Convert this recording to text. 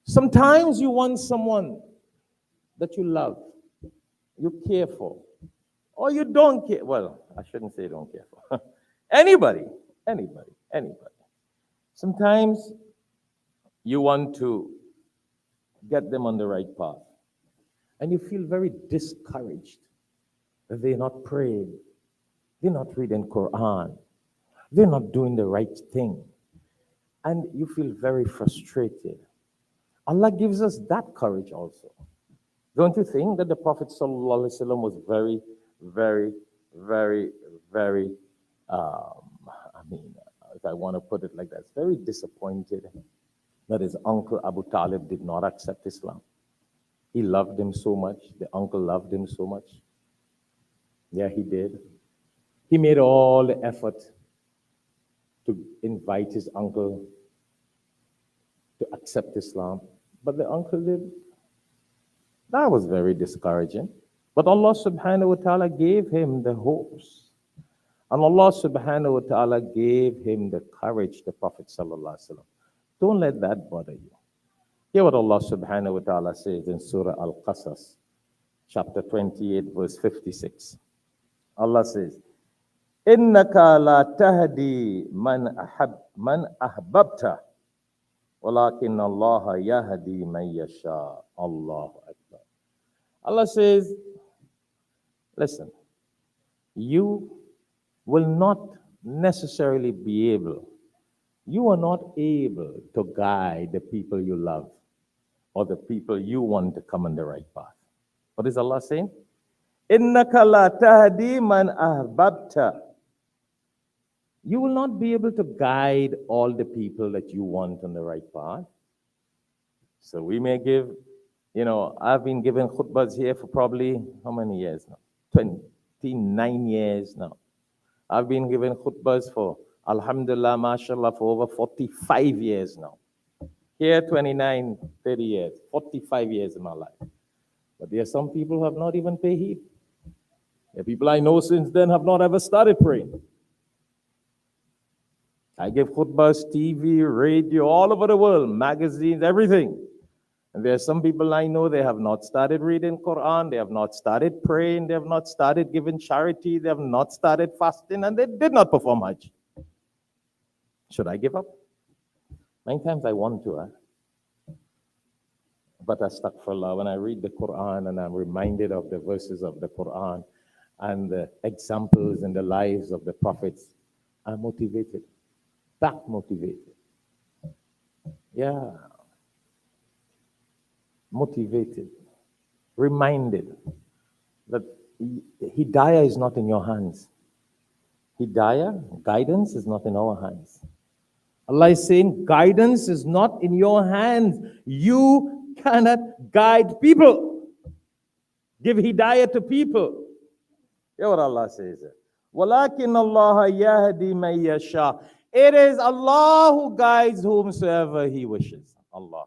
Sometimes you want someone that you love, you care for, or you don't care. Well, I shouldn't say don't care for. Anybody. Sometimes you want to get them on the right path, and you feel very discouraged that they're not praying, they're not reading Quran, they're not doing the right thing, and you feel very frustrated. Allah gives us that courage also. Don't you think that the Prophet ﷺ was very, very, very, very, if I want to put it like that, very disappointed that his uncle Abu Talib did not accept Islam. He loved him so much. The uncle loved him so much. Yeah, he did. He made all the effort to invite his uncle to accept Islam, but the uncle did. That was very discouraging. But Allah subhanahu wa ta'ala gave him the hopes. And Allah subhanahu wa ta'ala gave him the courage, the Prophet sallallahu alaihi wasallam. Don't let that bother you. Hear what Allah subhanahu wa ta'ala says in Surah Al-Qasas, chapter 28, verse 56. Allah says, إِنَّكَ لَا تَهْدِي مَنْ أَحْبَبْتَ وَلَكِنَّ اللَّهَ يَهْدِي مَنْ يَشَاءُ. Allahu Akbar. Allah says, listen, you will not necessarily be able, you are not able to guide the people you love or the people you want to come on the right path. What is Allah saying? إِنَّكَ لَا تَهْدِي مَنْ أَحْبَبْتَ. You will not be able to guide all the people that you want on the right path. So we may give, I've been giving khutbahs here for probably, how many years now? 29 years now. I've been giving khutbahs for, alhamdulillah, mashallah, for over 45 years now. Here, 29, 30 years, 45 years in my life. But there are some people who have not even paid heed. There are people I know since then have not ever started praying. I give khutbahs, TV, radio, all over the world, magazines, everything. And there are some people I know, they have not started reading Quran, they have not started praying, they have not started giving charity, they have not started fasting, and they did not perform Hajj. Should I give up? Many times I want to, but astaghfirullah, when I read the Quran and I'm reminded of the verses of the Quran and the examples in the lives of the prophets, I'm motivated, back motivated. Yeah. Motivated, reminded that hidayah is not in your hands. Hidayah, guidance is not in our hands. Allah is saying guidance is not in your hands. You cannot guide people. Give hidayah to people. Hear what Allah says. وَلَكِنَّ اللَّهَ يَهْدِي مَن يَشَاءُ. It is Allah who guides whomsoever He wishes. Allah.